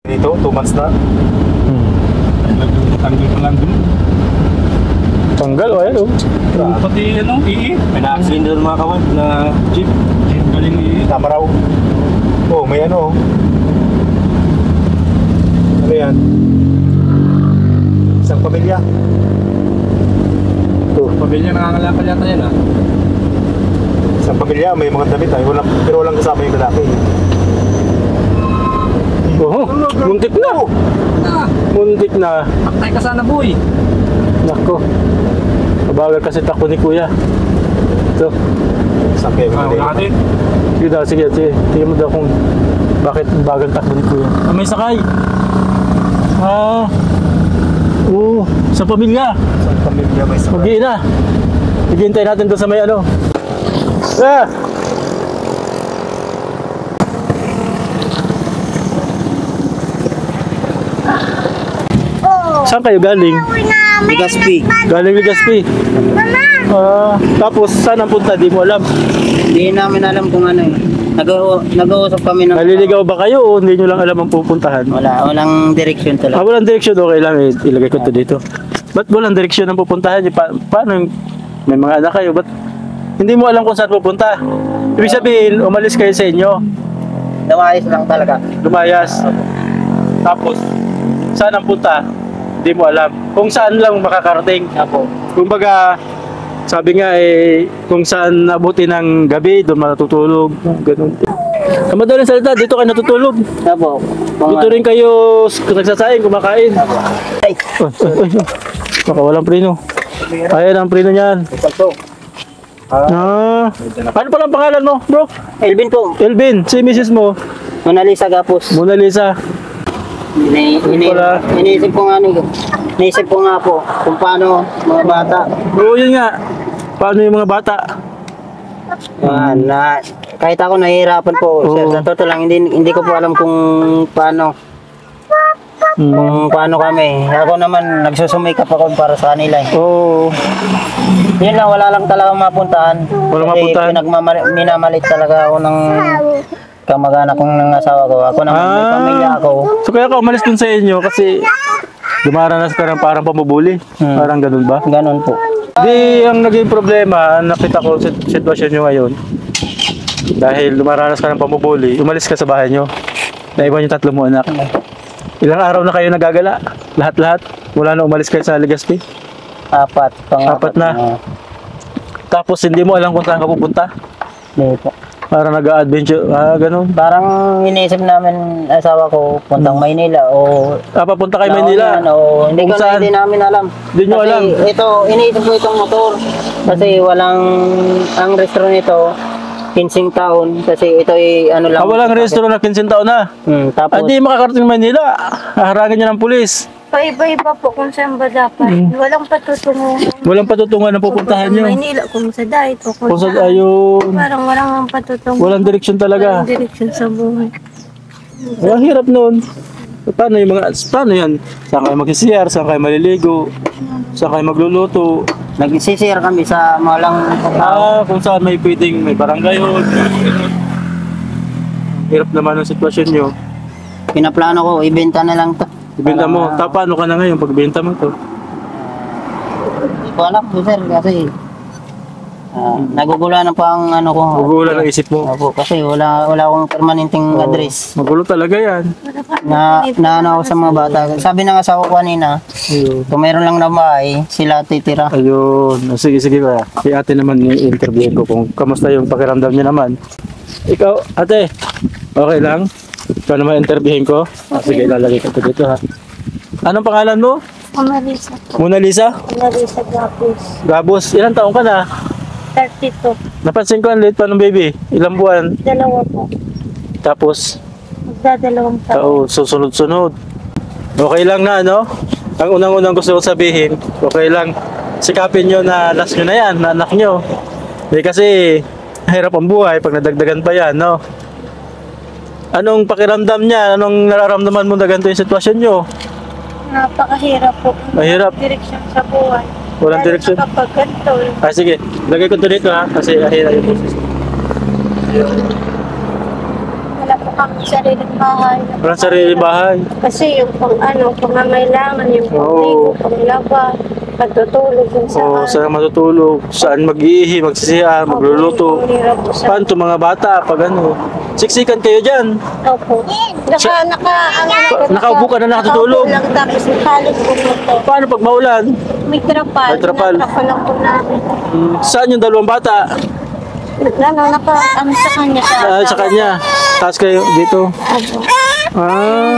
Dito, 2 months na. Tanggal pa lang dun. Tanggal, o yan o. Pati ano, May na-accident doon mga kawan na jeep. galing Tama raw. Oh, may ano. Ano yan? Isang pamilya. Ito. Pamilya nangangalakal yata yan ha. Isang pamilya, may mga damit ay pero walang kasama yung lalaki. Oh, muntik na. Muntik na. Paktay ka sana boy. Nako. Mabagal kasi takbo ni Kuya. Ito. Isang kaya mga Natin. Sige daw, sige. Tingnan mo daw kung bakit bagal takbo ni Kuya. Ah, may sakay. Sa pamilya. Isang pamilya may sakay. Mag-iin na. Hihintay natin doon sa may ano. Saan kayo galing? Legazpi. Galing Legazpi. Tapos saan ang punta? Di mo alam. Hindi namin alam kung ano eh. Nag-uusap kami ng... Naliligaw ba kayo o hindi nyo lang alam ang pupuntahan? Walang direction talaga. Walang direksyon. Okay lang. Ilagay ko to dito. Ba't walang direksyon ang pupuntahan? Paano? May mga anak kayo. Ba't hindi mo alam kung saan pupunta? Ibig sabihin, umalis kayo sa inyo. Lumayas lang talaga. Lumayas. Tapos, saan ang punta? Hindi mo alam. Kung saan lang makakarating. Kumbaga, sabi nga kung saan nabuti ng gabi, doon matutulog. Ganun. Madaling salita, dito kayo natutulog. Apo. Dito rin kayo nagsasaing, kumakain. Ay. Baka walang preno. Ayan ang preno niyan. Ano palang pangalan mo, bro? Elvin po. Elvin, si misis mo. Mona Lisa Gapos. Mona Lisa. Iniisip ko nga Naisip ko nga po kung paano mga bata. Oo, yun nga. Paano yung mga bata? Kahit ako nahihirapan po, Oo. sir. Sa totoo lang, hindi ko po alam kung paano. Kung paano kami. Ako naman, nagsusumikap ako para sa kanila. Oo. Yun lang, wala lang talaga mapuntahan. Walang Kasi mapuntahan. minamalit talaga ako ng kamag-anak kong ng asawa ko. Ako naman, may pamilya ako. So kaya ka umalis dun sa inyo kasi dumaranas ka ng parang pamubuli. Parang ganun ba? Ganon po. Di, ang naging problema, nakita ko sitwasyon nyo ngayon. Dahil dumaranas ka ng pamubuli, umalis ka sa bahay nyo. Naiwan yung 3 mo anak. Ilang araw na kayo nagagala? Lahat-lahat? Wala na umalis kayo sa Legazpi? 4. Apat na. Tapos hindi mo alam kung saan ka pupunta? Hindi po. Parang nag-a-adventure, ganun. Parang iniisip namin asawa ko puntang Maynila o Papunta kayo Maynila? o hindi Kung ko saan? hindi namin alam. Hindi nyo Kasi alam? ito, iniisip ko itong motor. Kasi ang restaurant nito 15 taon kasi ito ay ano lang. Walang restaurant na 15 taon na. Tapos Hindi makakarating Maynila. Haharangin niya ng pulis. Paiba-iba po kung saan ba dapat. Walang patutunguhan. Walang patutungan na pupuntahan nyo. Maynila kung sa diet o kung Kung sa saan. ayun. Parang walang patutunguhan. Walang direksyon talaga. Walang direksyon sa buhay. Ang hirap noon. Paano yan? Saan kayo mag-CR? Saan kayo maliligo? Saan kayo magluluto? nagsisir kami sa malang Kung saan may pwedeng may barangay o hirap naman ang sitwasyon nyo. pinaplano ko ibenta na lang to. Ibenta mo. Paano ka na ngayon pagbenta mo to? Hindi ko alam po sir kasi naguguluhan pa ang ano ko. Magugulan ang isip mo. Opo, kasi wala akong permanenteng address. Magulo talaga yan. Na ano ako sa mga bata. Sabi ng asawa ko kanina, Ayun. kung meron lang na bahay, sila titira. Ayun. Sige ba. Si ate naman yung interview ko kung kamusta yung pakiramdam niya naman. Ikaw, ate, okay lang? Ikaw naman interviewin ko? Sige, lalagay ko ito dito ha. Anong pangalan mo? Mona Lisa po. Mona Lisa? Mona Lisa Gapos. Gabos, ilang taong ka na? 32. Napansin ko ang late pa ng baby. Ilang buwan? 2 po. Tapos, Magdadalawang taon. susunod-sunod. Okay lang na, ano? Ang unang-unang gusto ko sabihin, okay lang. Sikapin nyo na last nyo na yan, na anak nyo. Kasi, hirap ang buhay pag nadagdagan pa yan, no? Anong pakiramdam niya? Anong nararamdaman mo na ganito yung sitwasyon nyo? Napakahirap po. Mahirap. Direksyon sa buhay. Walang Lalo direksyon. na kapag ganito. Sige. Lagay ko ito dito ha. Kasi ahira yung boses. Wala po kami sariling bahay. Walang sariling bahay. Kasi yung pangangailangan, yung Oo. panglaba, pagtutulog kung O saan. saan matutulog, saan mag-iihi, magsisiya, magluluto. Opo, ang hirap po sa... Paano to mga bata pag ano? Siksikan kayo dyan. Opo. Nakaupo ka na nakatutulog? Nakaupo lang tapos nakalit po po. Paano pag maulan? May trapal. May trapal. Trapal lang po namin. Saan yung dalawang bata? Sa kanya. Sa kanya. Tapos kayo dito. Opo.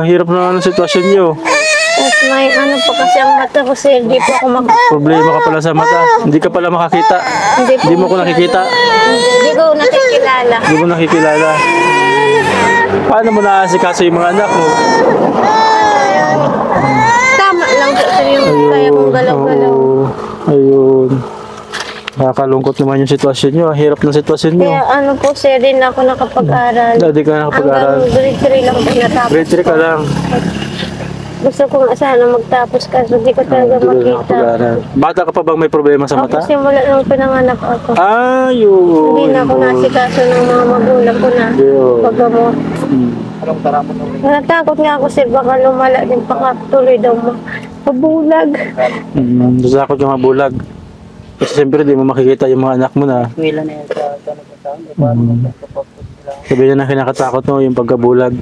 Hirap na ang sitwasyon nyo. Tapos may po kasi ang mata ko sir, di po ako Problema ka pala sa mata. Hindi ka pala makakita. Hindi mo ko nakikita. Hindi ko nakikilala. Hindi mo nakikilala. Paano mo naasikaso yung mga anak mo? Tama lang po sir yung kaya kong galaw-galaw. Oo. Ayun. Nakakalungkot naman yung sitwasyon nyo. Ang hirap ng sitwasyon nyo. Kaya po sir, din ako nakapag-aral. Hindi ka nakapag-aral. Hanggang grade 3 lang po natapos. Grade 3 ka lang. Gusto ko nga sana magtapos kaso di ko talaga Hindi ka makita. nakapag-aral. Bata ka pa bang may problema sa mata? Kasi mula nung pinanganak ako. Ayun. Hindi na ako nasikaso ng mga magulang ko na Ayun. paggamot. Hmm. Natakot nga ako sir, baka lumala din pakatuloy daw mabulag. Nasakot yung mga bulag. Kasi siyempre di mo makikita yung mga anak mo na. Wala na yan sa tanong. Sabi niya na kinakatakot mo yung pagkabulag.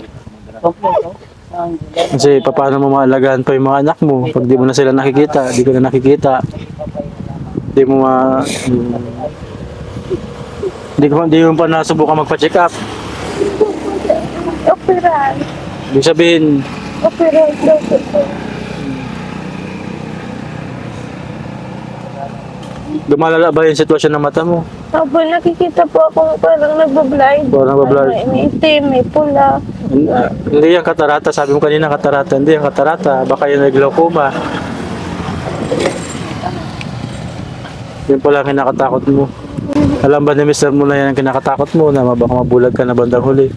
Kasi paano mo maalagaan pa yung mga anak mo pag di mo na sila nakikita, di ko na nakikita. Di mo di mo pa nasubukan magpa-check up. Operan. Ibig sabihin, Operan daw po. lumalala ba yung sitwasyon ng mata mo? Habang nakikita po ako parang nagbablind. Parang nagbablind. May itim, may pula. Hindi yung katarata, sabi mo kanina katarata, hindi yung katarata, baka yung glaucoma. Yun pala ang kinakatakot mo. Alam ba ni Mr. mo na yan ang kinakatakot mo na baka mabulag ka na bandang huli?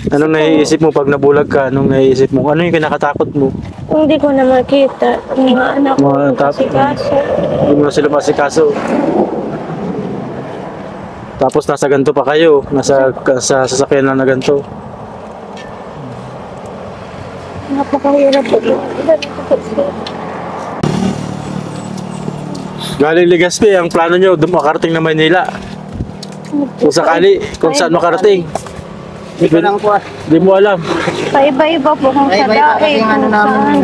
Anong naiisip mo pag nabulag ka? Anong naiisip mo? Ano yung kinakatakot mo? Hindi ko na makita. Yung mga anak ko Mga tap- kasi kaso. Hindi mo na sila masikaso. Tapos nasa ganito pa kayo, nasa sa sasakyan lang na ganito. Napakahirap po. Galing Legazpi, ang plano nyo, makarating na Maynila. Kung sakali, kung saan makarating. Hindi ko lang po. Hindi mo alam. Paiba-iba po kung sa Paiba-iba dahil. kasi yung ano namin,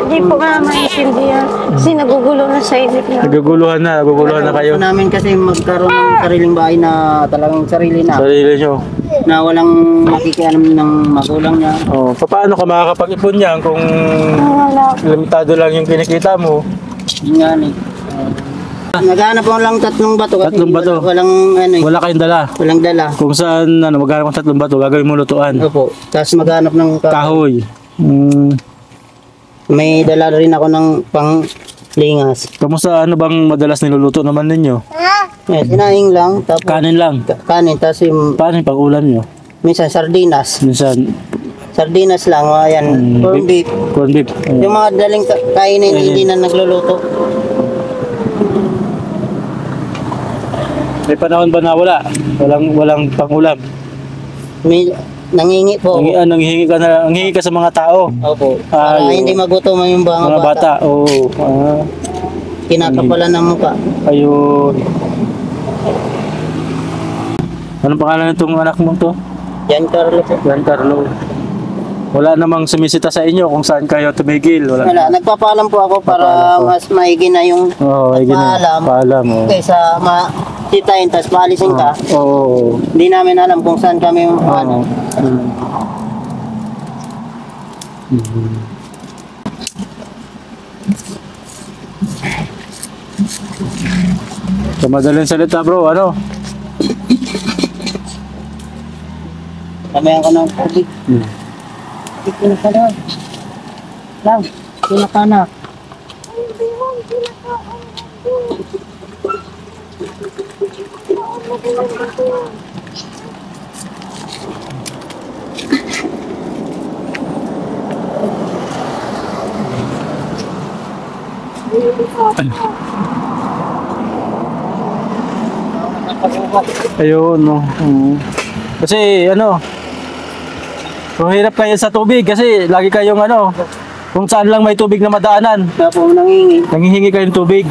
Hindi po nga maintindihan. Kasi nagugulo na sa inip na. Naguguluhan na kayo. Gusto namin kasi magkaroon ng sariling bahay na talagang sarili na. Sarili nyo. Na walang makikialam ng magulang niya. Oh, paano ka makakapag-ipon niyan kung Wala. limitado lang yung kinikita mo? Yun nga ni. Naghanap ko lang 3 bato kasi Tatlong bato? walang ano, Wala kayong dala. walang dala. Kung saan maghanap ng 3 bato, gagawin mo lutuan. Opo. Tapos maghanap ng Kahoy. may dala rin ako ng panglingas. Kamusta ano bang madalas niluluto naman ninyo? Sinaing lang, tapos Kanin lang. kanin, tapos Paano yung pag-ulam nyo? minsan sardinas. Minsan, Sardinas lang, ayan, corned beef. corned beef. Yung mga daling kainin, hindi na nagluluto. May panahon ba na wala? Walang pang-ulam? May, nangingi po. Nanghihingi ka sa mga tao. Opo. Para Ay, hindi magutom yung mga Mga bata. bata, oo. Kinakapalan ng muka. Ayun. Anong pangalan nitong anak mo to? Yan, Carlo po. Giancarlo. Wala namang sumisita sa inyo kung saan kayo tumigil. Wala, nagpapaalam po ako para mas maigi na yung Oo, ay paalam. Paalam, oo. Kaysa matitayin, tapos paalisin ka. Oo. Hindi namin alam kung saan kami ano. Sa madaling salita bro, ano? Kamayan ko ng tubig. Ito ka na. Lang, ito ka na. Ayun, no. Kasi ano, kung hirap kayo sa tubig kasi lagi kayong ano, kung saan lang may tubig na madaanan, Kaya po nangingi. nangihingi kayo ng tubig.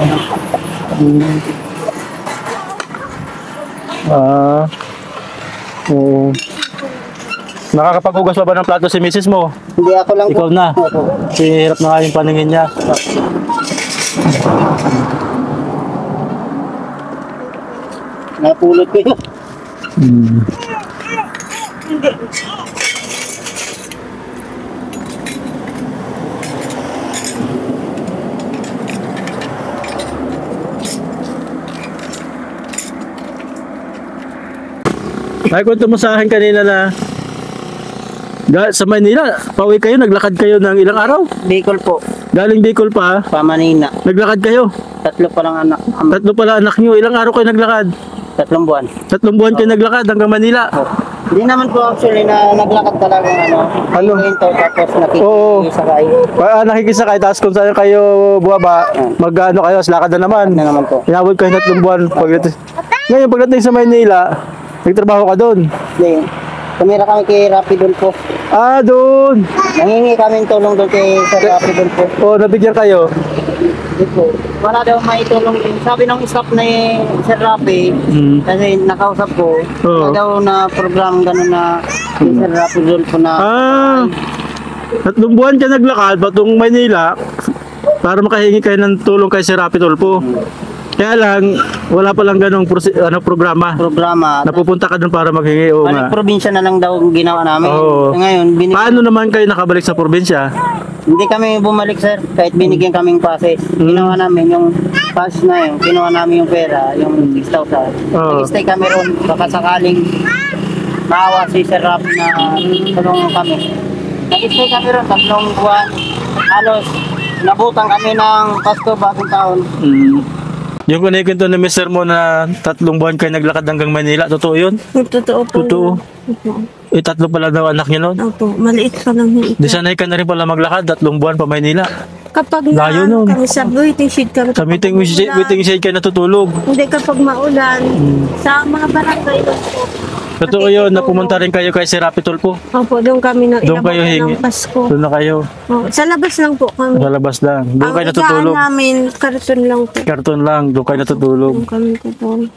Ah. Oo. Nakakapaghugas pa ba ng plato si misis mo? Hindi ako lang Ikaw po. na. Opo. Kasi hirap na nga yung paningin niya. Napulot ko yun. Ay, kwento mo sa akin kanina na sa Manila, pauwi kayo, naglakad kayo ng ilang araw? Bicol po. Galing Bicol pa, Pamanina. naglakad kayo. 3 pa lang anak. 3 pala anak nyo, ilang araw kayo naglakad? 3 buwan. 3 buwan kayo naglakad hanggang Manila. Hindi naman po actually na naglakad talaga Ano? Hinto, tapos Oo. nakikisakay. Nakikisakay, tapos kung saan kayo buwaba, mag-ano kayo, lakad na naman. Na naman po. Inabot kayo 3 buwan. Ngayon, pagdating sa Maynila, nagtrabaho ka doon. Hindi. Tumira kami kay Rapidol po. Ah, doon. Nangingi kami ng tulong doon kay Sir Rapidol po. Oh, nabigyan kayo. Hindi po. Wala daw may tulong din. Sabi ng staff ni Sir Rapi, kasi nakausap ko, Oo. wala daw na program gano'n na kay Sir Rapidol po na Ah, 3 buwan ka naglakad patungong Maynila para makahingi kayo ng tulong kay Sir Rapi Tulfo. Kaya lang, wala pa lang ganong programa. programa. Napupunta ka doon para maghingi. Oo nga. Balik probinsya na lang daw ang ginawa namin. Oo. Ngayon, Paano naman kayo nakabalik sa probinsya? hindi kami bumalik sir, kahit binigyan kaming passes. Ginawa namin yung pass na yun, ginawa namin yung pera, yung 6,000. Oo. Nag-stay kami ron, baka sakaling maawa si Sir Rap na tulungan kami. Nag-stay kami ron, 3 buwan. Halos, nabutang kami ng Pasko, bagong taon. Yung kunikwento na mister mo na 3 buwan kayo naglakad hanggang Manila, totoo yun? Totoo po. Totoo. Opo. 3 pala daw anak niya noon. Opo. Maliit pa lang yung Di sanay ka na rin pala maglakad, 3 buwan pa Maynila. Kapag Layo nun. kami sa waiting sheet kami. Sa kapag waiting shed kayo natutulog. Hindi kapag maulan. Sa mga barangay lang po. Totoo yun, na pumunta rin kayo kay Sir Rapi Tulfo. Opo, doon kami na Doon kayo hingi. ng Pasko. Doon na kayo, Oh, sa labas lang po kami. sa labas lang. Doon Ang kayo higaan natutulog. namin, karton lang po. Karton lang, doon kayo natutulog. Doon kami tutulog.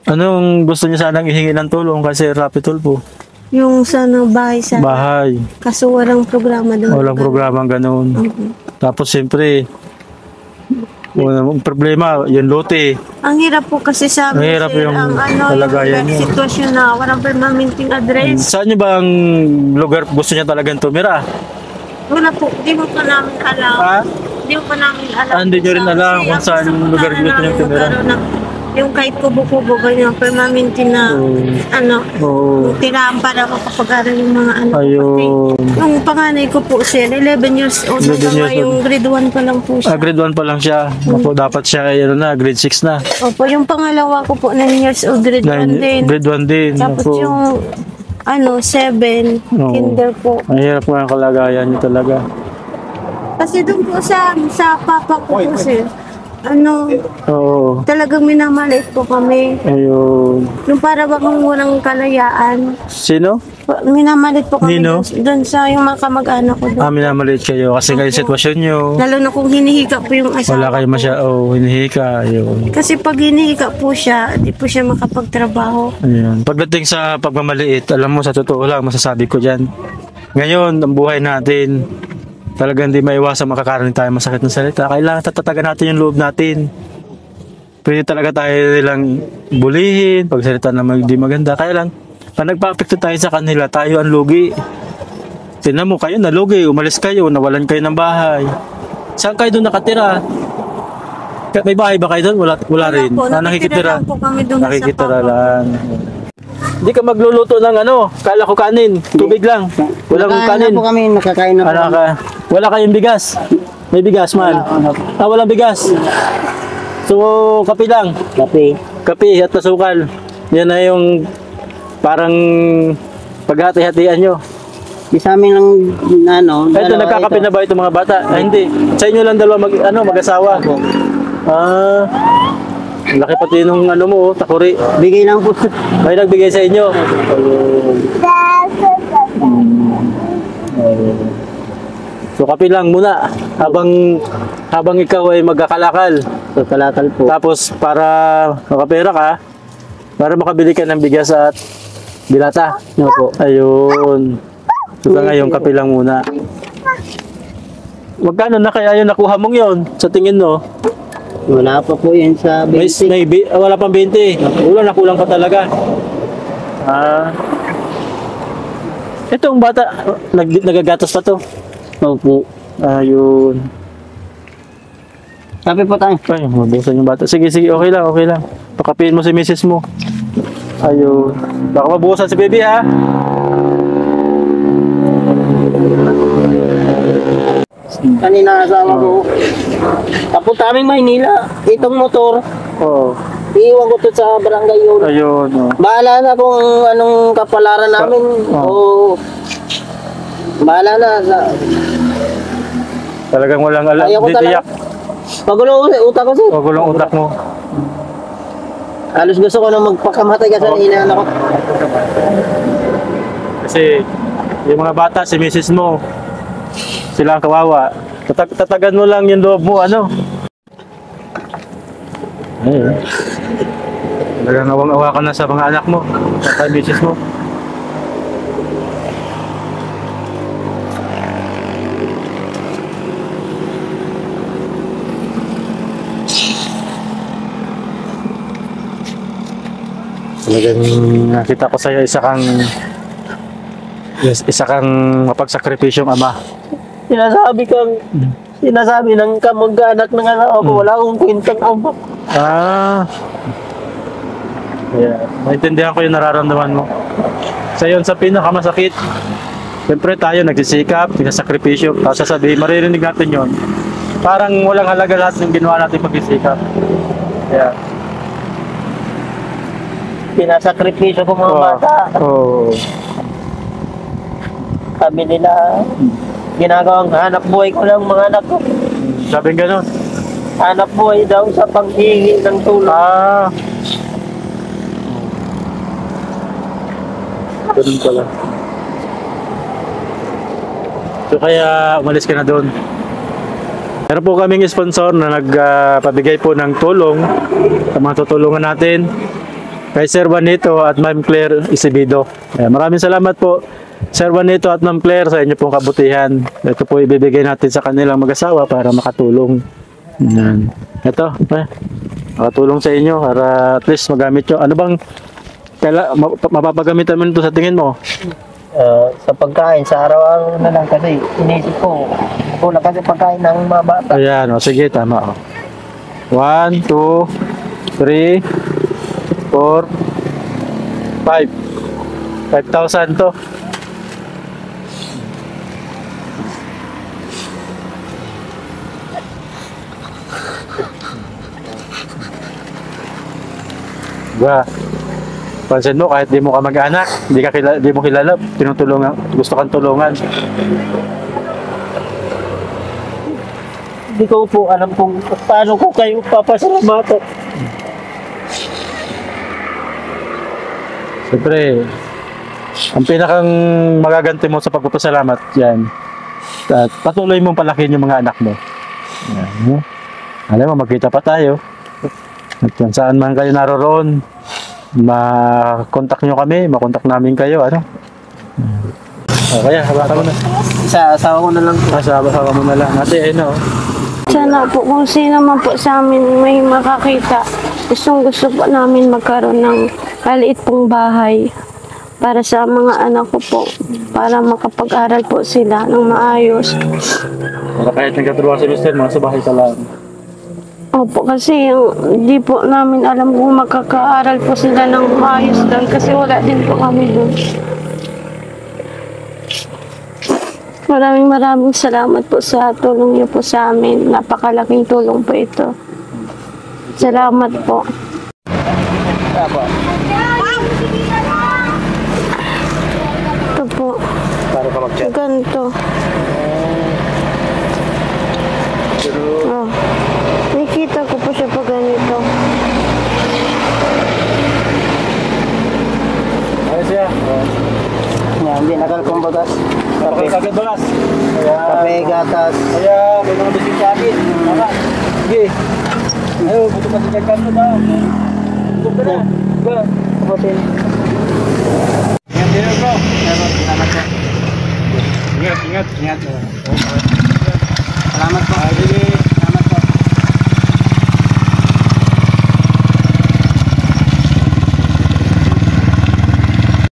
Anong gusto niya sanang ihingi ng tulong kay Sir Rapi Tulfo? Yung sa bahay sa Bahay. kaso walang programa doon. Walang programang ganun. Opo. Tapos siyempre, ang problema, yung lote. Ang hirap po kasi sa Ang hirap yung kalagayan yung niyo. sitwasyon na walang permanenteng address. Saan niyo ba ang lugar gusto niya talagang tumira? Wala po, di mo pa namin alam. Ha? Di mo pa namin alam. Ah, hindi nyo rin alam kung saan yung lugar gusto niyong tumira. Yung kahit kubo-kubo, ganyan, permanente na, Oo. tirahan para makapag-aral yung mga anak ko. Ayun. Yung panganay ko po siya, 11 years old. 11 years Yung old. grade 1 pa lang po siya. Grade 1 pa lang siya. Ako, dapat siya ay grade 6 na. Opo, yung pangalawa ko po, 9 years old, grade 1 din. Grade 1 din. Tapos Ako, yung 7, Oo. kinder po. ang hirap nga ang kalagayan niyo talaga. Kasi doon po sa papa ko po sir, Oo. talagang minamaliit po kami. Ayun. Yung para bang walang kalayaan. Sino? Minamalit po kami Nino? doon sa yung mga kamag-anak ko doon. Minamaliit kayo kasi kayo sitwasyon niyo. Lalo na kung hinihika po yung asawa Wala kayo ko. hinihika. Ayun. Kasi pag hinihika po siya, di po siya makapagtrabaho. Ayun. Pagdating sa pagmamaliit, alam mo sa totoo lang, masasabi ko dyan. Ngayon, ang buhay natin, talagang hindi maiwasan makakarating tayo masakit ng salita. Kailangan tatatagan natin yung loob natin. Pwede talaga tayo nilang bulihin, pagsalita na hindi maganda. Kaya lang, pag nagpa-apekto tayo sa kanila, tayo ang lugi. Tingnan mo kayo, nalugi, umalis kayo, nawalan kayo ng bahay. Saan kayo doon nakatira? May bahay ba kayo doon? Wala rin. po, Nakikitira. lang po kami doon sa Nakikitira papa. lang. Hindi ka magluluto ng kala ko kanin, tubig lang. Walang Nakain kanin. na po kami, nakakain na po. Wala kayong bigas. May bigas man. Walang bigas. So, kape lang. Kape. Kape at pasukal. Yan na yung parang paghati-hatian nyo. Di sa amin lang, Ito, nagkakape na ba itong mga bata? Hindi. Sa inyo lang dalawa mag-asawa. Laki pati nung ano mo, takuri. Bigay lang po. May nagbigay sa inyo. So kape lang muna habang ikaw ay magkakalakal. So, kalakal po. Tapos para makapera ka, para makabili ka ng bigas at dilata. Opo. Ayun. So sa ngayon kape lang muna. Magkano na kaya yung nakuha mong yon sa tingin mo? Wala pa po yun sa basic. Wala pang 20. Nakulang pa talaga. Itong bata, nagagatas pa to. Opo. Ayun. Sabi po tayo. Ay, mabusan yung bata. Sige, okay lang. Pakapiin mo si misis mo. Ayun. Baka mabusan si baby ha. Kanina kasama ko. Papunta kaming Maynila. Itong motor. Oo. Iiwan ko to sa barangay yun. Ayun. Oh. Bahala na kung anong kapalaran namin. O bahala na. Talagang walang alam. Ayaw ko Di talaga. tiyak. Pagulo ko utak ko sir. Pagulong utak mo. Halos gusto ko na magpakamatay kasi inaanak ko. Kasi yung mga bata, si misis mo, sila ang kawawa. Tatagan mo lang yung loob mo, ano? Ayun. Talagang awang-awa ka na sa mga anak mo, sa misis mo. Talagang nakita ko sa'yo isa kang mapagsakripisyong ama. Sinasabi ng kamag-anak ng anak ko, wala akong kwentang ama. Yeah. Maintindihan ko yung nararamdaman mo. Sa yun, sa pinakamasakit, siyempre tayo nagsisikap, pinasakripisyo, tapos sasabihin, maririnig natin yun. Parang walang halaga lahat ng ginawa natin pagsisikap. Yeah. Pinasakripisyo ko mga bata. Oo. Sabi nila, ginagawang hanap buhay ko lang mga anak ko. Sabing gano'n. Hanap buhay daw sa panghihingi ng tulong. Ganun pala. So kaya umalis ka na doon. Meron po kaming sponsor na nagpabigay po ng tulong sa mga tutulungan natin kay Sir Juanito at Ma'am Claire Isibido. Maraming salamat po Sir Juanito at Ma'am Claire sa inyo pong kabutihan. Ito po ibibigay natin sa kanilang mag-asawa para makatulong. Yan. Ito, makatulong sa inyo para at least magamit nyo. Ano bang mapapagamitan mo nito sa tingin mo? Sa pagkain, sa araw-araw na lang kasi inisip ko, kulang kasi pagkain ng mga bata. Ayan, sige, tama. 1, 2, 3, 4, 5. 5,000 to. Ba, pansin mo kahit di mo ka mag-anak, di mo kilala, tinutulungan, gusto kang tulungan. Hindi ko po alam kung paano ko kayo papasalamatan. Siyempre, ang pinakang magaganti mo sa pagpapasalamat, yan. At patuloy mong palakihin yung mga anak mo. Yan. Alam mo, magkita pa tayo. At kung saan man kayo naroroon, makontak nyo kami, makontak namin kayo, ano? Kaya, hawakan mo na. Sa asawa ko na lang. Hawakan mo na lang. Ate, ayun o. Sana po kung sino man po sa amin may makakita. Gusto po namin magkaroon ng maliit pong bahay para sa mga anak ko po. Para makapag-aral po sila ng maayos. Para kahit nagkatulungan si Mr. mga sa bahay ka lang. Opo, kasi hindi po namin alam kung makakaaral po sila ng maayos doon kasi wala din po kami doon. Maraming salamat po sa tulong niyo po sa amin. Napakalaking tulong po ito. Salamat po. Ito po. Para ka mag-chat. Ganito. Oh. Nakita ko po siya pa ganito. Yan, hindi nakal kumbaga. Kapag Kape, agad balas. Kaya, kape, gatas. kaya may mga bisig sa akin. Tama. Sige. Ayaw, buto pa sa kagkan mo daw. Buto ka na. Ba? Kapusin. Ingat din bro. Salamat po. Ingat, ingat, ingat. Salamat po. Sige.